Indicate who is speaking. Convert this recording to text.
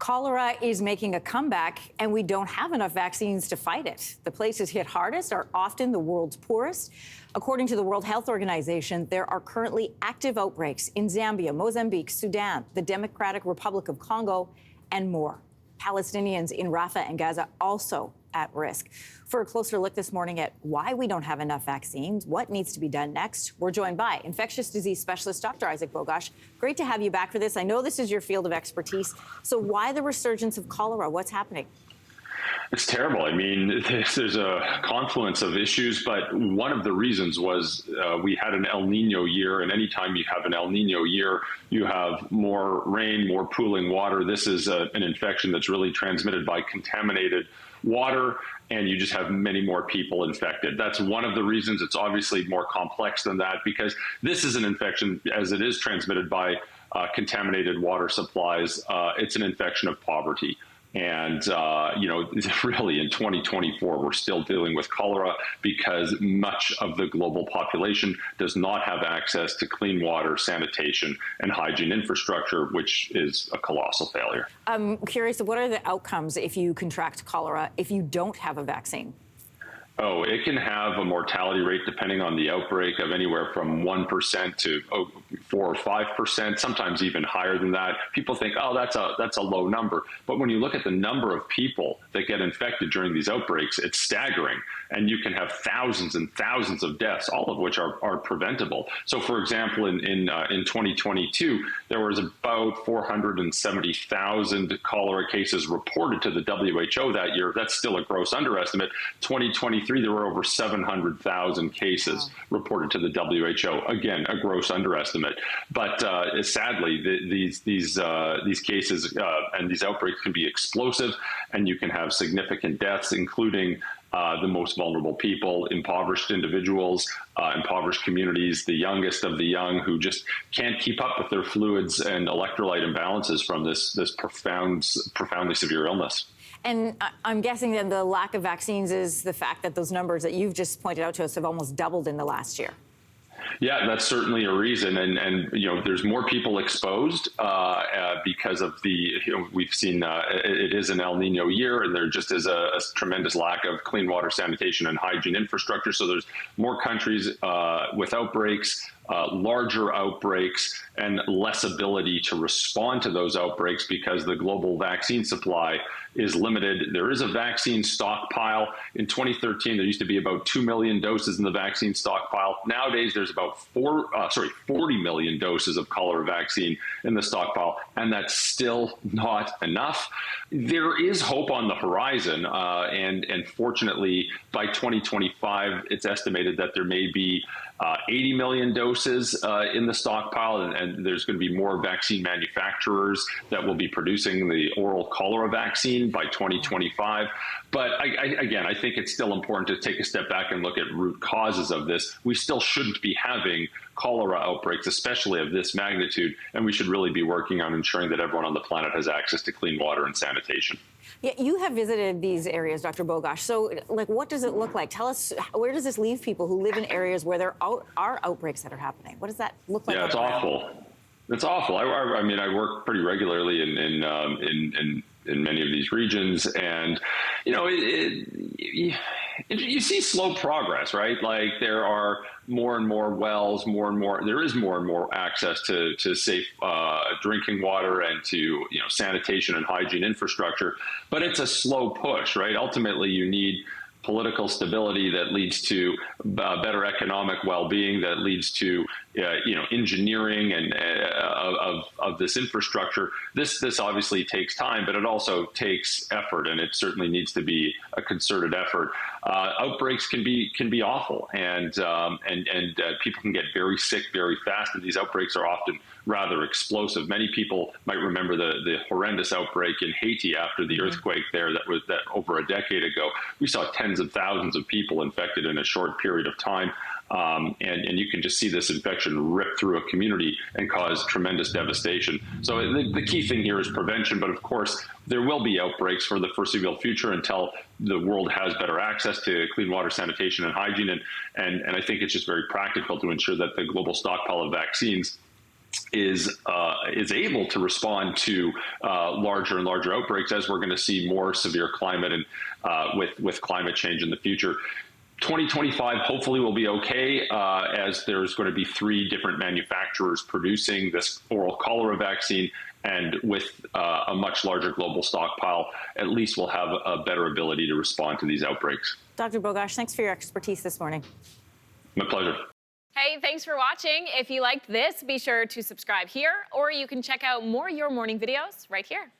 Speaker 1: Cholera is making a comeback, and we don't have enough vaccines to fight it. The places hit hardest are often the world's poorest. According to the World Health Organization, there are currently active outbreaks in Zambia, Mozambique, Sudan, the Democratic Republic of Congo, and more. Palestinians in Rafah and Gaza also at risk. For a closer look this morning at why we don't have enough vaccines, what needs to be done next, we're joined by infectious disease specialist Dr. Isaac Bogosh. Great to have you back for this. I know this is your field of expertise. So why the resurgence of cholera? What's happening?
Speaker 2: It's terrible. I mean, there's a confluence of issues, but one of the reasons was we had an El Nino year, and anytime you have an El Nino year, you have more rain, more pooling water. This is an infection that's really transmitted by contaminated water, and you just have many more people infected. That's one of the reasons. It's obviously more complex than that, because this is an infection, as it is transmitted by contaminated water supplies. It's an infection of poverty. And, really in 2024, we're still dealing with cholera because much of the global population does not have access to clean water, sanitation, and hygiene infrastructure, which is a colossal failure.
Speaker 1: I'm curious, what are the outcomes if you contract cholera if you don't have a vaccine?
Speaker 2: Oh, it can have a mortality rate, depending on the outbreak, of anywhere from 1% to 4 or 5%, sometimes even higher than that. People think, oh, that's a low number. But when you look at the number of people that get infected during these outbreaks, it's staggering. And you can have thousands and thousands of deaths, all of which are preventable. So, for example, in 2022, there was about 470,000 cholera cases reported to the WHO that year. That's still a gross underestimate. 2023, there were over 700,000 cases reported to the WHO. Again, a gross underestimate. But sadly, these cases and these outbreaks can be explosive, and you can have significant deaths, including the most vulnerable people, impoverished individuals, impoverished communities, the youngest of the young, who just can't keep up with their fluids and electrolyte imbalances from this profoundly severe illness.
Speaker 1: And I'm guessing that the lack of vaccines is the fact that those numbers that you've just pointed out to us have almost doubled in the last year.
Speaker 2: Yeah, that's certainly a reason, and there's more people exposed because of we've seen it is an El Nino year, and there just is a tremendous lack of clean water, sanitation, and hygiene infrastructure. So there's more countries with outbreaks, larger outbreaks, and less ability to respond to those outbreaks because the global vaccine supply is limited. There is a vaccine stockpile. In 2013, there used to be about 2 million doses in the vaccine stockpile. Nowadays, there's about 40 million doses of cholera vaccine in the stockpile, and that's still not enough. There is hope on the horizon, and fortunately, by 2025, it's estimated that there may be 80 million doses in the stockpile, and there's going to be more vaccine manufacturers that will be producing the oral cholera vaccine by 2025. But again, I think it's still important to take a step back and look at root causes of this. We still shouldn't be having cholera outbreaks, especially of this magnitude, and we should really be working on ensuring that everyone on the planet has access to clean water and sanitation.
Speaker 1: Yeah, you have visited these areas, Dr. Bogosh. So, what does it look like? Tell us, where does this leave people who live in areas where there are outbreaks that are happening? What does that look like?
Speaker 2: Yeah, it's awful. It's awful. I mean, I work pretty regularly in many of these regions, and you see slow progress, right? Like there are more and more wells, there is more and more access to safe drinking water and to sanitation and hygiene infrastructure, but it's a slow push, right? Ultimately, you need political stability that leads to better economic well-being, that leads to engineering and of this infrastructure. This obviously takes time, but it also takes effort, and it certainly needs to be a concerted effort. Outbreaks can be awful, and people can get very sick very fast, and these outbreaks are often rather explosive. Many people might remember the horrendous outbreak in Haiti after the earthquake there that over a decade ago. We saw tens of thousands of people infected in a short period of time. And you can just see this infection rip through a community and cause tremendous devastation. So the key thing here is prevention, but of course, there will be outbreaks for the foreseeable future until the world has better access to clean water, sanitation, and hygiene. And I think it's just very practical to ensure that the global stockpile of vaccines is able to respond to larger and larger outbreaks, as we're going to see more severe climate and with climate change in the future. 2025 hopefully will be okay, as there's going to be 3 different manufacturers producing this oral cholera vaccine, and with a much larger global stockpile, at least we'll have a better ability to respond to these outbreaks.
Speaker 1: Dr. Bogosh, thanks for your expertise this morning.
Speaker 2: My pleasure.
Speaker 3: Hey, thanks for watching. If you liked this, be sure to subscribe here, or you can check out more Your Morning videos right here.